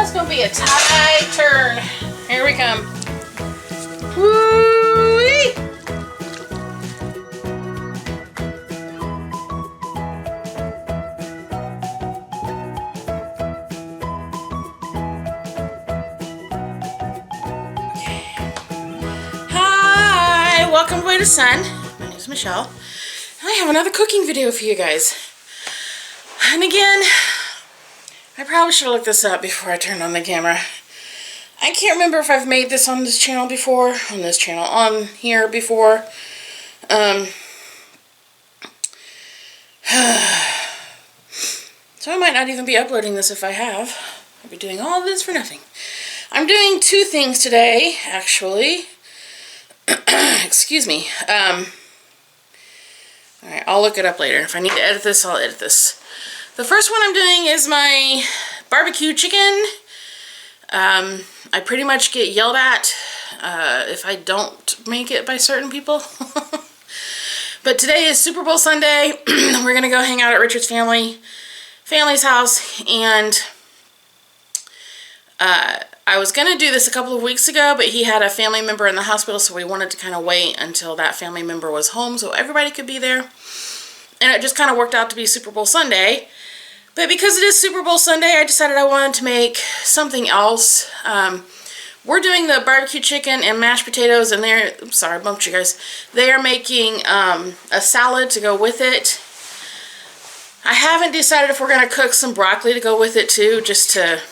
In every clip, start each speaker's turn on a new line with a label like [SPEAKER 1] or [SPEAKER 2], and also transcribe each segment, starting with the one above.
[SPEAKER 1] It's gonna be a tight turn. Here we come. Woo-wee! Hi, welcome to Way to Sun. My name is Michelle. I have another cooking video for you guys. And again, I probably should have looked this up before I turned on the camera. I can't remember if I've made this on this channel before, on here before. So I might not even be uploading this if I have. I'll be doing all of this for nothing. I'm doing two things today, actually. Excuse me. Alright, I'll look it up later. If I need to edit this, I'll edit this. The first one I'm doing is my barbecue chicken. I pretty much get yelled at if I don't make it by certain people. But today is Super Bowl Sunday. We're going to go hang out at Richard's family's house. And I was going to do this a couple of weeks ago, but he had a family member in the hospital, so we wanted to kind of wait until that family member was home so everybody could be there. And it just kind of worked out to be Super Bowl Sunday. But because it is Super Bowl Sunday, I decided I wanted to make something else. We're doing the barbecue chicken and mashed potatoes, and they're, I'm sorry, I bumped you guys. They are making a salad to go with it. I haven't decided if we're going to cook some broccoli to go with it too, just to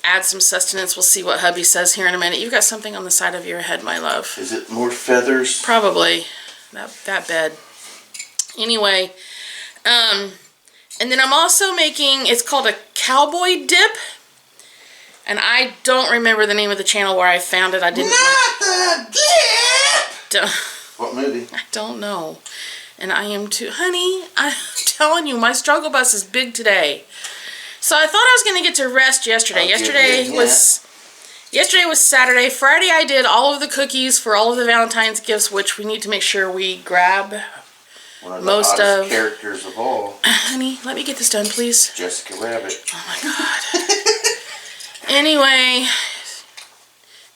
[SPEAKER 1] add some sustenance. We'll see what hubby says here in a minute. You've got something on the side of your head, my love.
[SPEAKER 2] Is it more feathers?
[SPEAKER 1] Probably. That bed. Anyway, and then I'm also making, it's called a Cowboy dip. And I don't remember the name of the channel where I found it. I didn't.
[SPEAKER 2] Not the dip! What movie?
[SPEAKER 1] I don't know. And I am too, honey, I'm telling you, my struggle bus is big today. So I thought I was going to get to rest yesterday. Yesterday was Saturday. Friday I did all of the cookies for all of the Valentine's gifts, which we need to make sure we grab.
[SPEAKER 2] One of the hottest characters of all.
[SPEAKER 1] Honey, let me get this done, please.
[SPEAKER 2] Jessica Rabbit.
[SPEAKER 1] Oh my God. Anyway,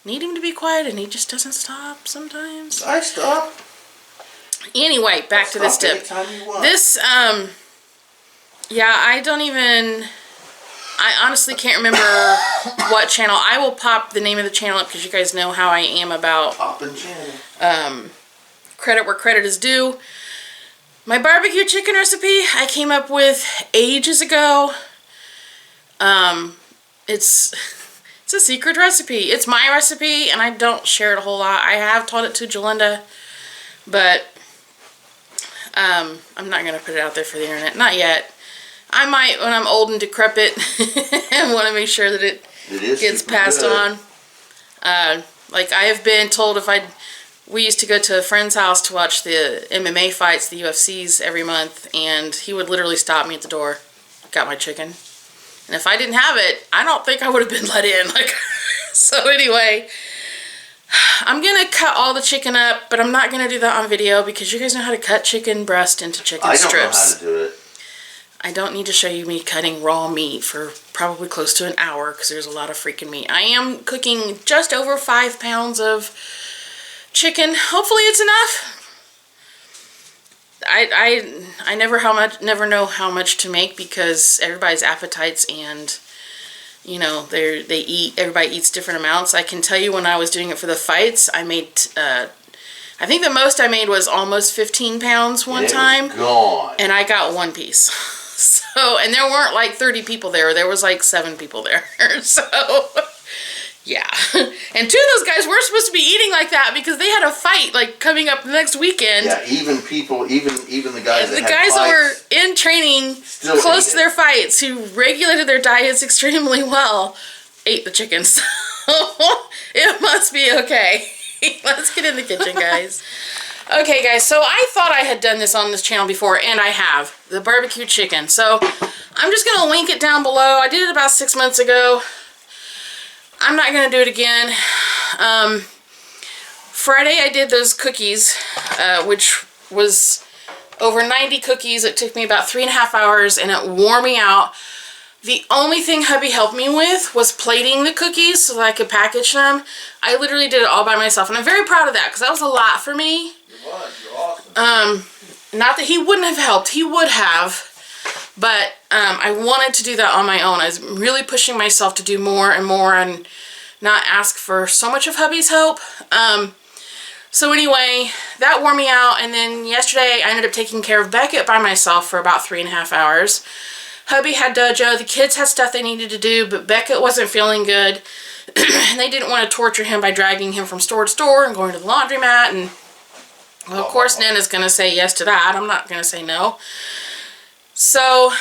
[SPEAKER 1] need him to be quiet, and he just doesn't stop sometimes.
[SPEAKER 2] I stop.
[SPEAKER 1] Anyway, back to this dip. This, yeah, I honestly can't remember what channel. I will pop the name of the channel up because you guys know how I am about
[SPEAKER 2] popping channel.
[SPEAKER 1] Credit where credit is due. My barbecue chicken recipe I came up with ages ago. It's a secret recipe. It's my recipe, and I don't share it a whole lot. I have taught it to Jalinda, but I'm not going to put it out there for the internet. Not yet. I might when I'm old and decrepit and want to make sure that it gets passed on. Like I have been told we used to go to a friend's house to watch the MMA fights, the UFCs, every month, and he would literally stop me at the door. Got my chicken. And if I didn't have it, I don't think I would have been let in. So anyway, I'm going to cut all the chicken up, but I'm not going to do that on video because you guys know how to cut chicken breast into chicken strips. I don't know how to do it. I don't need to show you me cutting raw meat for probably close to an hour because there's a lot of freaking meat. I am cooking just over 5 pounds of chicken. Hopefully it's enough. I never know how much to make because everybody's appetites and everybody eats different amounts. I can tell you when I was doing it for the fights, I made I think the most I made was almost 15 pounds one time.
[SPEAKER 2] Gone.
[SPEAKER 1] And I got one piece. So, and there weren't like 30 people there. There was like 7 people there. So, yeah. And 2 of those guys were supposed to be eating like that because they had a fight like coming up the next weekend.
[SPEAKER 2] Yeah, even the guys
[SPEAKER 1] that were in training close to their fights, who regulated their diets extremely well, ate the chickens. So it must be okay. Let's get in the kitchen, guys. Okay, guys, so I thought I had done this on this channel before, and I have. The barbecue chicken. So I'm just going to link it down below. I did it about 6 months ago. I'm not going to do it again. Friday I did those cookies, which was over 90 cookies. It took me about 3.5 hours, and it wore me out. The only thing hubby helped me with was plating the cookies so that I could package them. I literally did it all by myself, and I'm very proud of that because that was a lot for me.
[SPEAKER 2] You're awesome.
[SPEAKER 1] Not that he wouldn't have helped, he would have, but I wanted to do that on my own. I was really pushing myself to do more and more and not ask for so much of hubby's help. So anyway, that wore me out, and then yesterday I ended up taking care of Beckett by myself for about 3.5 hours. Hubby had dojo, the kids had stuff they needed to do, but Beckett wasn't feeling good. And they didn't want to torture him by dragging him from store to store and going to the laundromat. And well, of course, Nana's going to say yes to that. I'm not going to say no. So,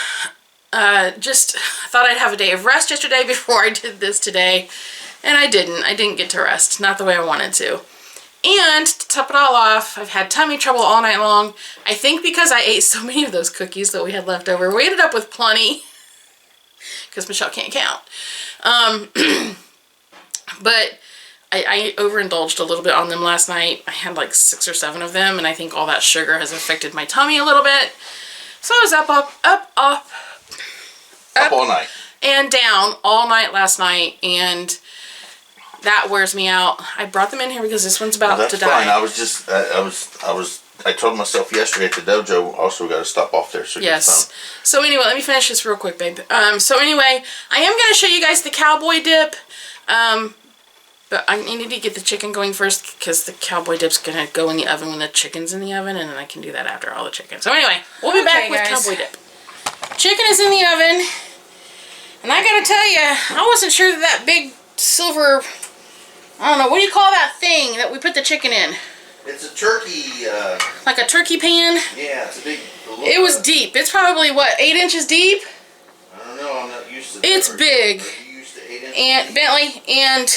[SPEAKER 1] just thought I'd have a day of rest yesterday before I did this today. And I didn't. I didn't get to rest. Not the way I wanted to. And to top it all off, I've had tummy trouble all night long. I think because I ate so many of those cookies that we had left over. We ended up with plenty. Because Michelle can't count. But I overindulged a little bit on them last night. I had like 6 or 7 of them. And I think all that sugar has affected my tummy a little bit. So I was up
[SPEAKER 2] all night.
[SPEAKER 1] And down all night last night. And that wears me out. I brought them in here because this one's about to die.
[SPEAKER 2] That's fine. I told myself yesterday at the dojo, also got to stop off there. So
[SPEAKER 1] yes. So anyway, let me finish this real quick, babe. So anyway, I am going to show you guys the Cowboy dip. But I needed to get the chicken going first because the Cowboy dip's going to go in the oven when the chicken's in the oven, and then I can do that after all the chicken. So anyway, we'll be back with Cowboy dip. Chicken is in the oven. And I got to tell you, I wasn't sure that big silver... I don't know, what do you call that thing that we put the chicken in?
[SPEAKER 2] It's a turkey.
[SPEAKER 1] Like a turkey pan?
[SPEAKER 2] Yeah, it's a big...
[SPEAKER 1] It was deep. It's probably, what, 8 inches deep?
[SPEAKER 2] I don't know, I'm not used to that.
[SPEAKER 1] It's big.
[SPEAKER 2] Are you used to 8 inches?
[SPEAKER 1] And Bentley, and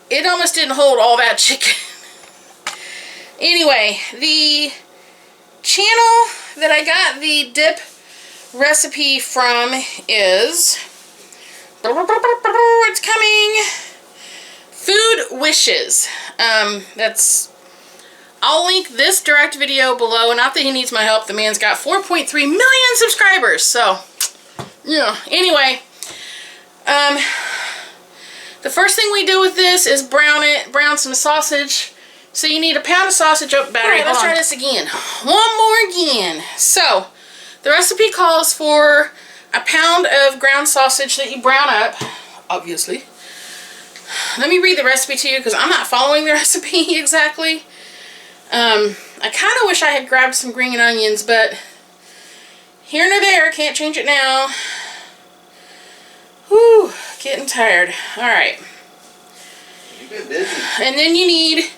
[SPEAKER 1] it almost didn't hold all that chicken. Anyway, the channel that I got the dip recipe from is... It's coming... Food Wishes. I'll link this direct video below. Not that he needs my help. The man's got 4.3 million subscribers. So, yeah. Anyway, the first thing we do with this is brown some sausage. So you need a pound of sausage. Oh, battery. All right, let's try this again. One more again. So, the recipe calls for a pound of ground sausage that you brown up, obviously. Let me read the recipe to you because I'm not following the recipe exactly. I kind of wish I had grabbed some green onions, but here nor there, can't change it now. Whew, getting tired. Alright.
[SPEAKER 2] You've been busy.
[SPEAKER 1] And then you need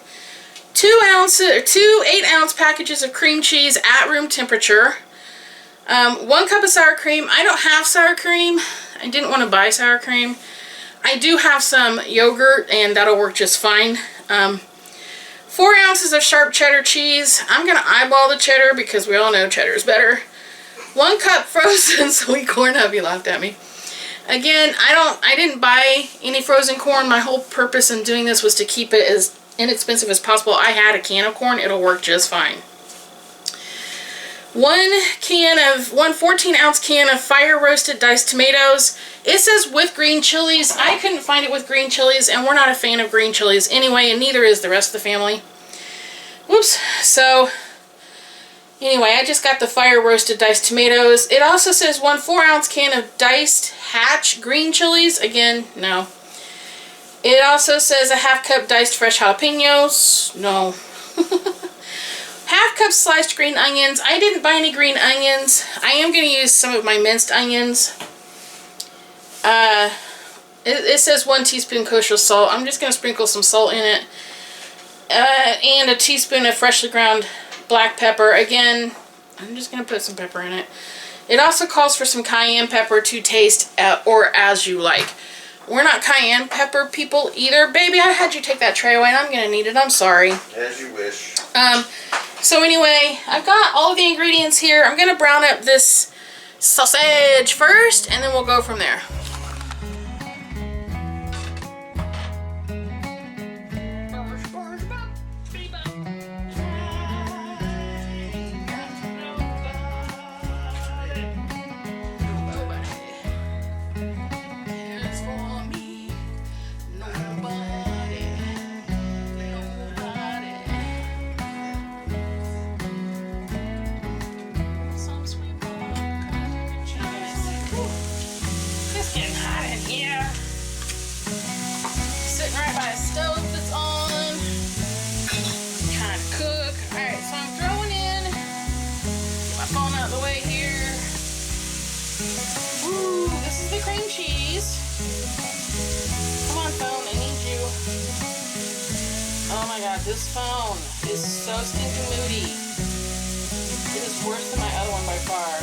[SPEAKER 1] 2 8-ounce packages of cream cheese at room temperature. 1 cup of sour cream. I don't have sour cream. I didn't want to buy sour cream. I do have some yogurt, and that'll work just fine. 4 ounces of sharp cheddar cheese. I'm going to eyeball the cheddar because we all know cheddar is better. 1 cup frozen sweet corn. Hubby laughed at me. Again, I didn't buy any frozen corn. My whole purpose in doing this was to keep it as inexpensive as possible. I had a can of corn. It'll work just fine. 1 14-ounce can of fire roasted diced tomatoes. It says with green chilies. I couldn't find it with green chilies, and we're not a fan of green chilies anyway, and neither is the rest of the family. Whoops. So, anyway, I just got the fire roasted diced tomatoes. It also says 1 4-ounce can of diced Hatch green chilies. Again, no. It also says a 1/2 cup diced fresh jalapenos. No. 1/2 cup sliced green onions. I didn't buy any green onions. I am going to use some of my minced onions. It says 1 teaspoon kosher salt. I'm just going to sprinkle some salt in it. And a teaspoon of freshly ground black pepper. Again, I'm just going to put some pepper in it. It also calls for some cayenne pepper to taste or as you like. We're not cayenne pepper people either. Baby, I had you take that tray away and I'm going to need it. I'm sorry.
[SPEAKER 2] As you wish.
[SPEAKER 1] So anyway, I've got all of the ingredients here. I'm going to brown up this sausage first and then we'll go from there. God, this phone is so stinking moody. It is worse than my other one by far.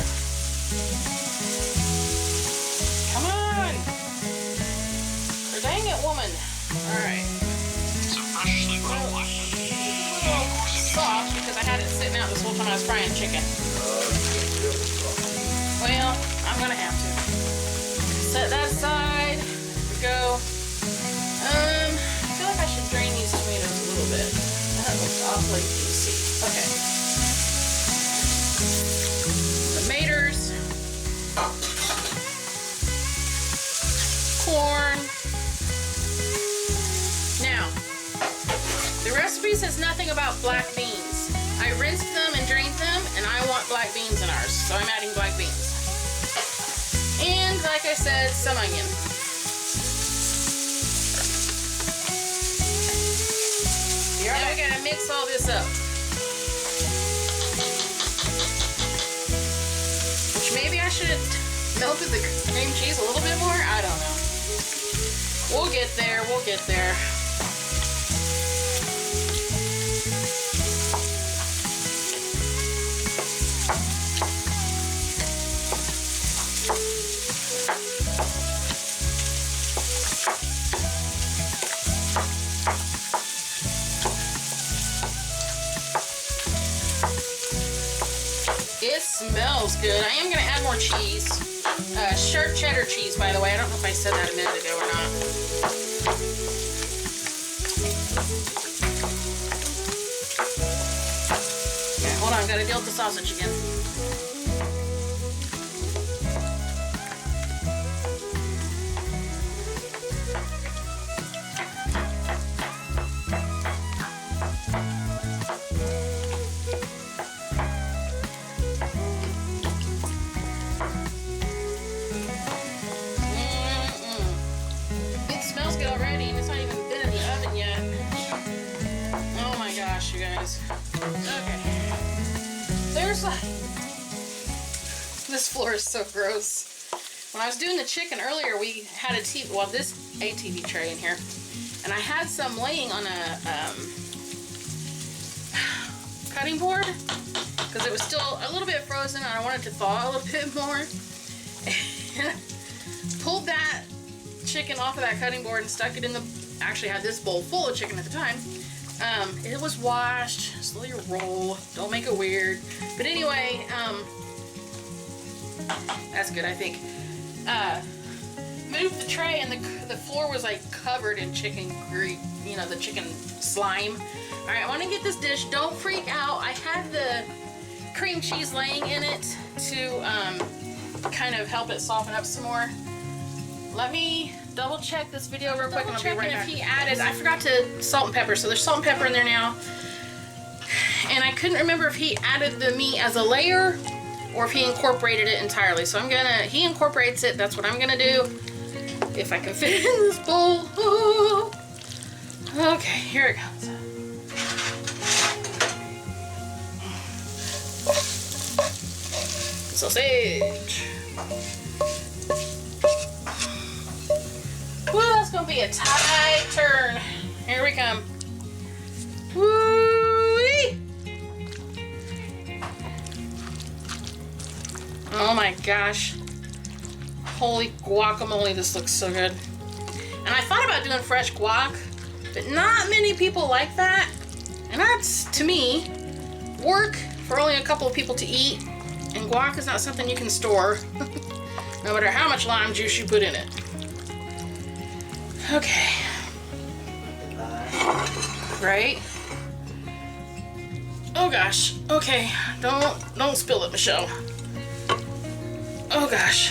[SPEAKER 1] Come on! Or dang it, woman. Alright. Soft because I had it sitting out this whole time I was frying chicken. Well, I'm gonna have to set that aside. There we go. I feel like I should drain these tomatoes a little bit. That looks awfully juicy. Okay. Tomatoes. Corn. Now, the recipe says nothing about black beans. I rinsed them and drained them, and I want black beans in ours, so I'm adding black beans. And, like I said, some onion. Now we gotta mix all this up. Which maybe I should have melted the cream cheese a little bit more? I don't know. We'll get there, we'll get there. It smells good. I am going to add more cheese. Sharp cheddar cheese, by the way. I don't know if I said that a minute ago or not. Okay, hold on. I've got to deal with the sausage again. You guys. Okay. There's like... This floor is so gross. When I was doing the chicken earlier, we had a TV... Well, this ATV tray in here. And I had some laying on a cutting board. Because it was still a little bit frozen and I wanted to thaw a little bit more. And pulled that chicken off of that cutting board and stuck it in the... Actually had this bowl full of chicken at the time. It was washed. Slowly roll. Don't make it weird. But anyway, that's good, I think. Moved the tray and the floor was like covered in chicken grease, you know, the chicken slime. All right, I want to get this dish. Don't freak out. I had the cream cheese laying in it to kind of help it soften up some more. Let me double check this video real quick and I'll be right back. If he added, I forgot to salt and pepper, so there's salt and pepper in there now. And I couldn't remember if he added the meat as a layer or if he incorporated it entirely. So he incorporates it, that's what I'm gonna do. If I can fit it in this bowl. Oh. Okay, here it goes. Sausage. Woo, that's gonna be a tight turn. Here we come. Woo-wee. Oh my gosh. Holy guacamole, this looks so good. And I thought about doing fresh guac, but not many people like that. And that's, to me, work for only a couple of people to eat. And guac is not something you can store, no matter how much lime juice you put in it. Okay. Right? Oh gosh. Okay. Don't spill it, Michelle. Oh gosh.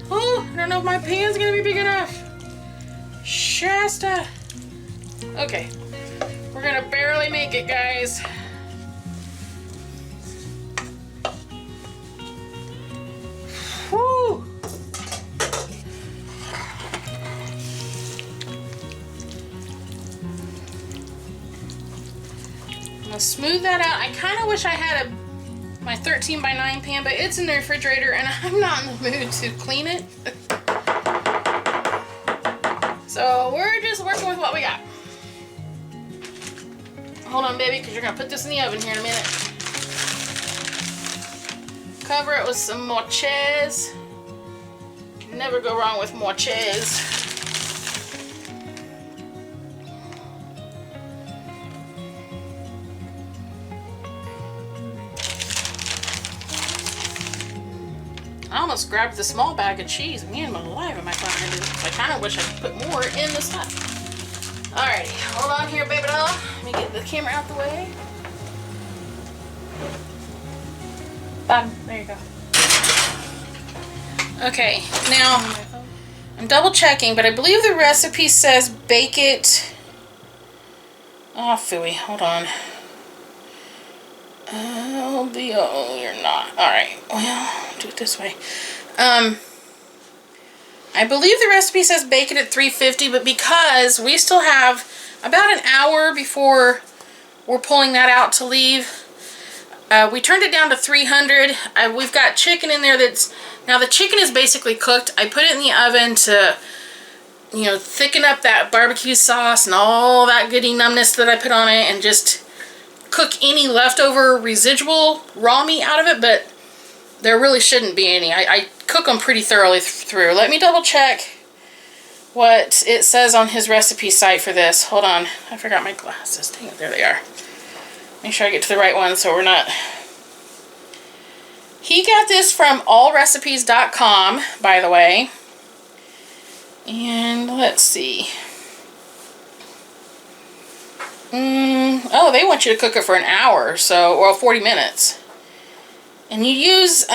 [SPEAKER 1] Oh, I don't know if my pan's gonna be big enough. Shasta. Okay. We're gonna barely make it, guys. Woo! I'm gonna smooth that out. I kind of wish I had my 13 by 9 pan, but it's in the refrigerator and I'm not in the mood to clean it. So we're just working with what we got. Hold on, baby, because you're going to put this in the oven here in a minute. Cover it with some more cheese. Never go wrong with more cheese. I almost grabbed the small bag of cheese. Man, I'm alive, am I trying to do? I kind of wish I could put more in the stuff. Alrighty, hold on here, baby doll. Let me get the camera out the way. Bottom, there you go. Okay, now I'm double checking, but I believe the recipe says bake it. Oh, phooey, hold on. Oh, you're not. Alright, well, do it this way. I believe the recipe says bake it at 350, but because we still have about an hour before we're pulling that out to leave, we turned it down to 300. We've got chicken in there that's, now the chicken is basically cooked. I put it in the oven to, you know, thicken up that barbecue sauce and all that goody numbness that I put on it and just cook any leftover residual raw meat out of it, but there really shouldn't be any. I cook them pretty thoroughly through. Let me double check what it says on his recipe site for this. Hold on, I forgot my glasses. Dang it, there they are. Make sure I get to the right one so we're not... He got this from allrecipes.com, by the way. And let's see. Oh, they want you to cook it for an hour, so, well, 40 minutes. And you use,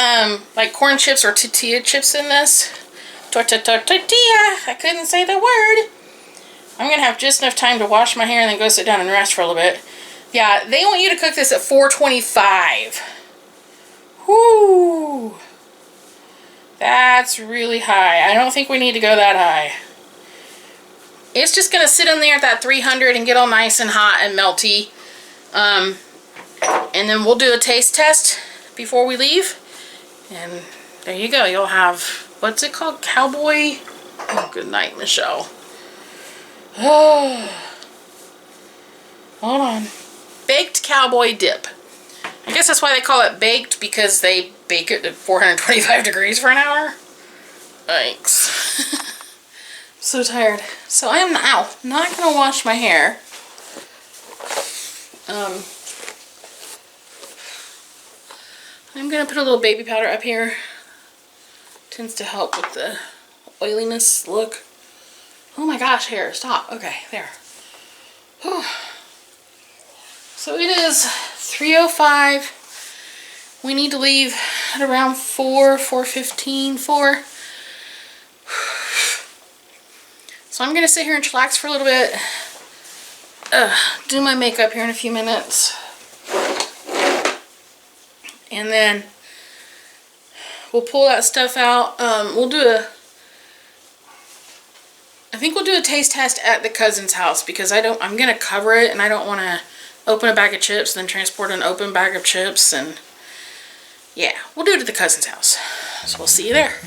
[SPEAKER 1] like corn chips or tortilla chips in this. Tortilla. I couldn't say the word. I'm going to have just enough time to wash my hair and then go sit down and rest for a little bit. Yeah, they want you to cook this at 425. Whoo! That's really high. I don't think we need to go that high. It's just going to sit in there at that 300 and get all nice and hot and melty. And then we'll do a taste test before we leave. And there you go. You'll have, what's it called? Cowboy? Oh, good night, Michelle. Oh. Hold on. Baked cowboy dip. I guess that's why they call it baked, because they bake it at 425 degrees for an hour. Thanks. So tired. So I am now not going to wash my hair. I'm going to put a little baby powder up here. Tends to help with the oiliness look. Oh my gosh, hair, stop. Okay, there. Whew. So it is 3:05. We need to leave at around 4:15, 4. So I'm going to sit here and chillax for a little bit. Do my makeup here in a few minutes. And then we'll pull that stuff out. We'll do a... I think we'll do a taste test at the cousin's house because I'm going to cover it and I don't want to open a bag of chips and then transport an open bag of chips. And yeah, we'll do it at the cousin's house. So we'll see you there.